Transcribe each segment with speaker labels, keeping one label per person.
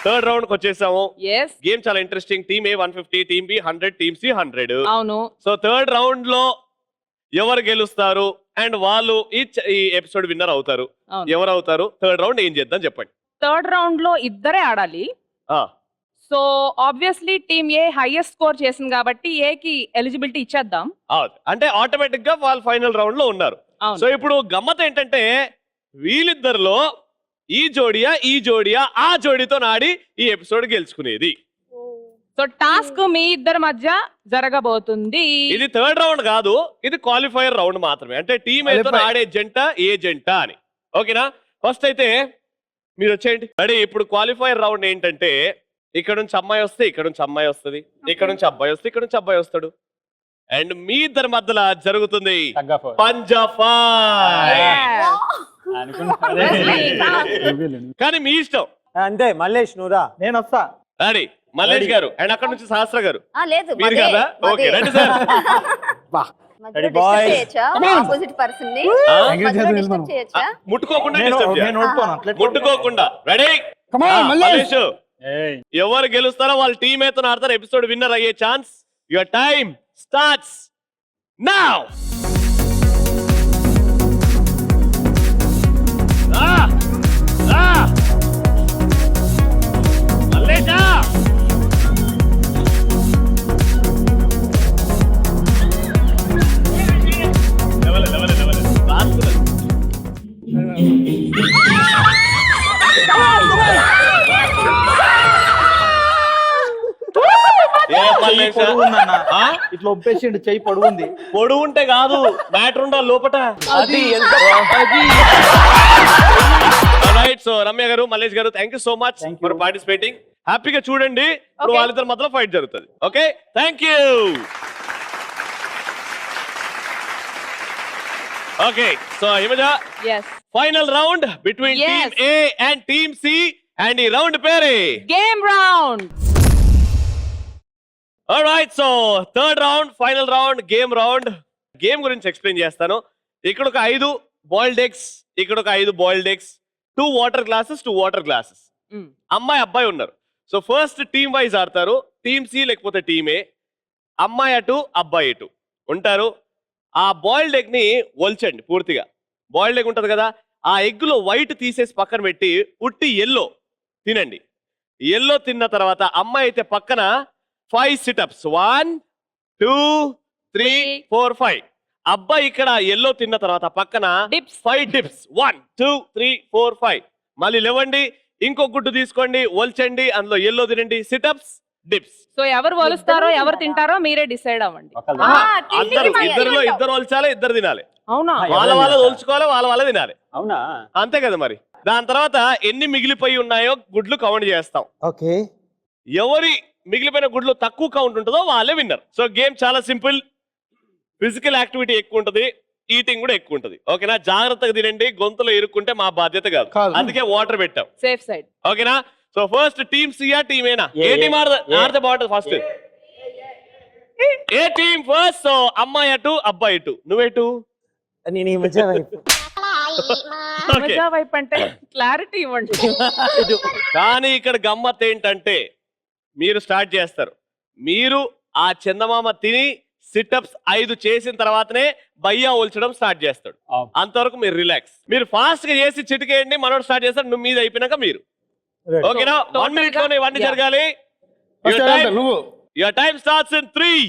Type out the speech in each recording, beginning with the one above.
Speaker 1: Third round కి వచ్చేసాము.
Speaker 2: yes
Speaker 1: game చాలా ఇంట్రెస్టింగ్. టీమ్ ఏ 150, టీమ్ బి 100, టీమ్ సి 100.
Speaker 2: అవును.
Speaker 1: సో థర్డ్ రౌండ్ లో ఎవరు గెలుస్తారు అండ్ వాళ్ళు ఈ ఎపిసోడ్ విన్నర్ అవుతారు. ఎవరు అవుతారు? థర్డ్ రౌండ్ ఏం చేద్దాం చెప్పండి.
Speaker 2: థర్డ్ రౌండ్ లో ఇద్దరే ఆడాలి. సో ఆబ్వియస్లీ టీమ్ ఏ హైయెస్ట్ స్కోర్ చేసింది కాబట్టి ఏ కి ఎలిజిబిలిటీ ఇచ్చేద్దాం.
Speaker 1: అంటే ఆటోమేటిక్ గా వాళ్ళు ఫైనల్ రౌండ్ లో ఉన్నారు. సో ఇప్పుడు గమ్మత్ ఏంటంటే వీళ్ళిద్దరిలో ఈ జోడియా ఆ జోడితో నాడి ఈ ఎపిసోడ్ గెలుచుకునేది.
Speaker 2: సో టాస్క్ మీ ఇద్దరి మధ్య జరగబోతుంది.
Speaker 1: ఇది థర్డ్ రౌండ్ కాదు, ఇది క్వాలిఫైయర్ రౌండ్ మాత్రమే. అంటే టీమ్ ఏతో ఆడే జంట ఏ జంట అని. ఓకేనా? ఫస్ట్ అయితే మీరు వచ్చేయండి. రెడీ? ఇప్పుడు క్వాలిఫైయర్ రౌండ్ ఏంటంటే ఇక్కడ నుంచి అమ్మాయి వస్తే ఇక్కడ నుంచి అమ్మాయి వస్తుంది, ఇక్కడ నుంచి అబ్బాయి వస్తే ఇక్కడ నుంచి అబ్బాయి వస్తాడు. అండ్ మీ ఇద్దరి మధ్యలో జరుగుతుంది పంజాఫా. కానీ మీ ఇష్టం.
Speaker 3: అంతే. మల్లేష్ నువ్వురా. నేను వస్తా.
Speaker 1: రెడీ? మల్లేష్ గారు అండ్ అక్కడ నుంచి సహస్ర గారు.
Speaker 4: లేదు
Speaker 1: మీరు కదా? ఓకే రండి సార్. ముట్టుకోకుండా. రెడీ? మల్లేష్ ఎవరు గెలుస్తారో వాళ్ళ టీమ్ అయితే ఆడతారు. ఎపిసోడ్ విన్నర్ అయ్యే chance. Your time starts now. మల్లేషా
Speaker 3: ఇట్లా ఒప్పేసిండు. చెయ్యి పొడుగుంది.
Speaker 1: పొడుగు ఉంటే కాదు, మ్యాటర్ ఉండాలి లోపట.
Speaker 3: అది
Speaker 1: రైట్. సో రమ్య గారు, మల్లేష్ గారు, thank you so much for participating. హ్యాపీగా చూడండి. ఇప్పుడు వాళ్ళిద్దరి మధ్యలో ఫైట్ జరుగుతుంది. Okay, thank you. Okay, so Himaja, final round between team A and team C. And ఈ రౌండ్ పేరే
Speaker 2: game round.
Speaker 1: Alright, so third round, final round, game round. Game గురించి explain చేస్తాను. ఇక్కడ ఒక 5 బాయిల్డ్ ఎగ్స్, ఇక్కడ ఒక 5 boiled eggs, 2 water glasses, 2 water glasses. అమ్మాయి అబ్బాయి ఉన్నారు. సో ఫస్ట్ టీమ్ వైజ్ ఆడతారు. టీమ్ సి లేకపోతే టీమ్ ఏ. అమ్మాయి అటు, అబ్బాయి ఇటు ఉంటారు. ఆ బాయిల్డ్ ఎగ్ ని ఒల్చండి పూర్తిగా. బాయిల్డ్ ఎగ్ ఉంటది కదా, ఆ ఎగ్ లో వైట్ తీసేసి పక్కన పెట్టి ఉట్టి ఎల్లో తినండి. ఎల్లో తిన్న తర్వాత అమ్మాయి అయితే పక్కన 5 సిటప్స్. 1 2 3 4 5. అబ్బాయి ఇక్కడ ఎల్లో తిన్న తర్వాత పక్కన 5 డిప్స్. 1 2 3 4 5. మళ్ళీ లేవండి, ఇంకో గుడ్డు తీసుకోండి, ఒల్చండి, అందులో ఎల్లో తినండి. Sit-ups, dips.
Speaker 2: సో ఎవరు ఒలుస్తారో ఎవరు తింటారో మీరే డిసైడ్ అవ్వండి.
Speaker 1: ఇద్దరులో ఇద్దరు ఒల్చాలి, ఇద్దరు తినాలి.
Speaker 2: అవునా?
Speaker 1: వాళ్ళ ఒలుచుకోవాలి, వాళ్ళ తినాలి.
Speaker 3: అవునా?
Speaker 1: అంతే కదా మరి. దాని తర్వాత ఎన్ని మిగిలిపోయి ఉన్నాయో గుడ్లు కౌంట్ చేస్తాం.
Speaker 3: ఓకే.
Speaker 1: ఎవరి మిగిలిపోయిన గుడ్లు తక్కువ కౌంట్ ఉంటుందో వాళ్ళే విన్నర్. సో గేమ్ చాలా సింపుల్. ఫిజికల్ యాక్టివిటీ ఎక్కువ ఉంటది, ఈటింగ్ కూడా ఎక్కువ ఉంటది. ఓకేనా? జాగ్రత్తగా తినండి, గొంతులో ఇరుక్కుంటే మా బాధ్యత కాదు. అందుకే వాటర్ పెట్టాం.
Speaker 2: Safe side.
Speaker 1: ఓకేనా? సో ఫస్ట్ టీమ్ సియా టీమ్ ఏనా? ఏ టీమ్ ఆడితే బాగుంటుంది ఫస్ట్? ఏ టీమ్ ఫస్ట్. సో అమ్మాయి అటు, అబ్బాయి ఇటు. నువ్వేటు?
Speaker 2: వైపు అంటే క్లారిటీ ఇవ్వండి.
Speaker 1: కానీ ఇక్కడ గమ్మత్ ఏంటంటే మీరు స్టార్ట్ చేస్తారు. మీరు ఆ చందమామ తిని సిటప్స్ 5 చేసిన తర్వాతనే బయ్యా ఒల్చడం స్టార్ట్ చేస్తాడు. అంతవరకు మీరు రిలాక్స్. మీరు ఫాస్ట్ గా చేసి చిటికేయండి, మనోడు స్టార్ట్ చేస్తాడు. నువ్వు మీద అయిపోయినాక మీరు. ఓకేనా? 1 minute లోనే ఇవన్నీ జరగాలి. Your time starts in 3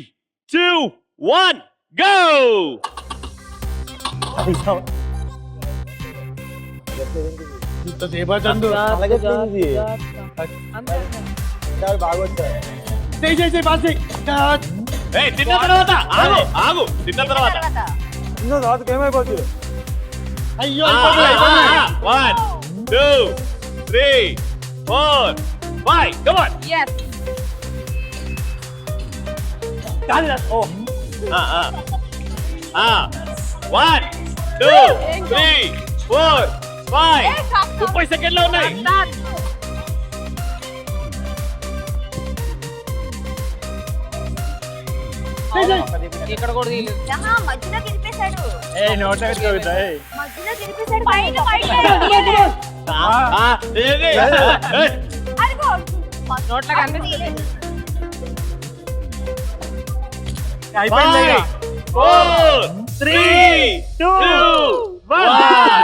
Speaker 1: 2 1 go. తిన్న తర్వాత ఆగు. తిన్న తర్వాత
Speaker 3: ఏమైపోతుంది?
Speaker 1: అయ్యో. 1 2 3 4 5. Come on.
Speaker 2: Yes.
Speaker 1: 1 2 3 4 5. 30 సెకండ్లు ఉన్నాయి.
Speaker 2: ఇక్కడ కూడా
Speaker 4: మధ్యలో గెలిపేశాడు. మధ్యలో గెలిపేశాడు.
Speaker 2: నోట్లో కనిపిస్తుంది.
Speaker 3: అయిపోయింది ఇక.
Speaker 1: 4 3 2 1.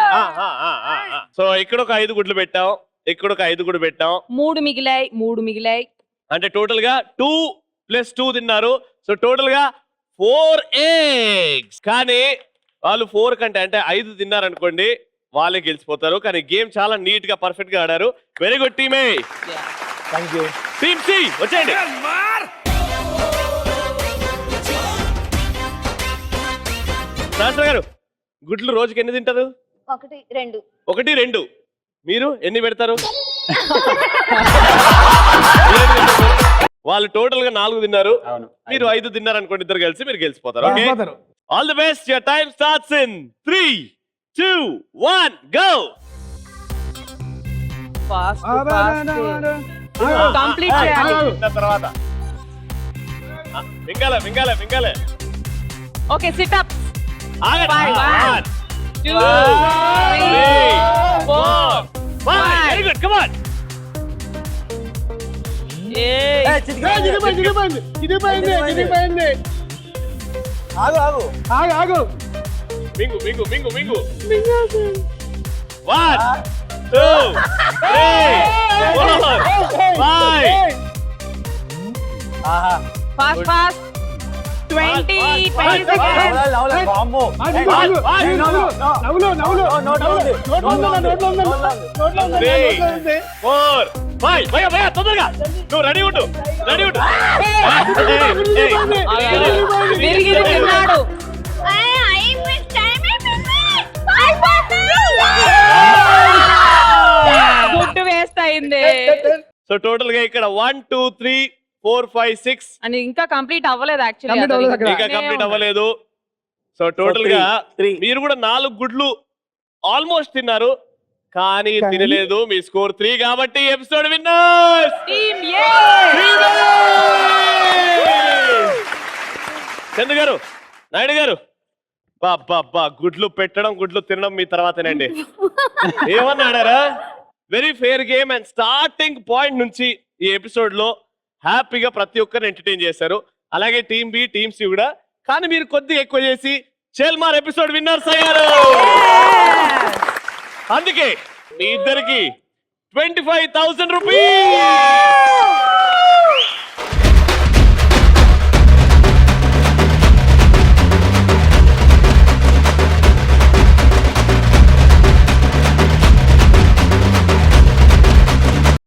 Speaker 1: సో ఇక్కడ ఒక 5 గుడ్లు పెట్టాం, ఇక్కడ ఒక 5 గుడ్లు పెట్టాం.
Speaker 2: 3 మిగిలాయి.
Speaker 1: అంటే టోటల్ గా 2 + 2 తిన్నారు. సో టోటల్ గా 4 eggs. కానీ వాళ్ళు 4 కంటే అంటే 5 తిన్నారనుకోండి, వాళ్ళే గెలిచిపోతారు. కానీ గేమ్ చాలా నీట్ గా పర్ఫెక్ట్ గా ఆడారు. Very good team A.
Speaker 3: Thank you.
Speaker 1: Team C వచ్చేయండి. శాస్త్ర గారు, గుడ్లు రోజుకి ఎన్ని తింటారు?
Speaker 4: 1 2
Speaker 1: 1 2. మీరు ఎన్ని పెడతారు? వాళ్ళు టోటల్ గా 4 తిన్నారు, మీరు 5 తిన్నారు అనుకోండి, ఇద్దరు కలిసి మీరు గెలిచిపోతారు. Okay, all the best. Your time starts in 3 2 1 go.
Speaker 2: Fast complete చేయాలి.
Speaker 1: తర్వాత మింగాలే.
Speaker 2: Okay, SIT up.
Speaker 1: ఆగండి.
Speaker 2: 1 2 3 4
Speaker 1: 5. Very good, come on.
Speaker 3: ఆగు.
Speaker 1: మింగు. 1 2 3 4 5.
Speaker 2: Fast 20 seconds.
Speaker 3: వామ్మో.
Speaker 1: Three, 4 5. భయ తొందరగా, నువ్వు రెడీ ఉండు.
Speaker 2: విరిగి తిన్నాడు. గుడ్డు వేస్ట్ అయింది.
Speaker 1: సో టోటల్ గా ఇక్కడ 1 2 3 4 5 6
Speaker 2: అని ఇంకా కంప్లీట్ అవ్వలేదు
Speaker 1: ఇంకా కంప్లీట్ అవ్వలేదు. సో టోటల్ గా మీరు కూడా 4 గుడ్లు ఆల్మోస్ట్ తిన్నారు, కానీ తినలేదు. మీ స్కోర్ 3 కాబట్టి ఎపిసోడ్ విన్నర్స్
Speaker 2: టీమ్ ఏ.
Speaker 1: చందు గారు, నాయుడు గారు, బాబా గుడ్లు పెట్టడం గుడ్లు తినడం మీ తర్వాతేనండి. ఏమన్నా ఆడారా? Very fair game. And starting point నుంచి ఈ ఎపిసోడ్ లో హ్యాపీగా ప్రతి ఒక్కరిని ఎంటర్టైన్ చేశారు. అలాగే టీమ్ బి, టీమ్ సి కూడా. కానీ మీరు కొద్దిగా ఎక్కువ చేసి చెల్మార్ ఎపిసోడ్ విన్నర్స్ అయ్యారు. అందుకే మీ ఇద్దరికి 25,000 రూపీస్.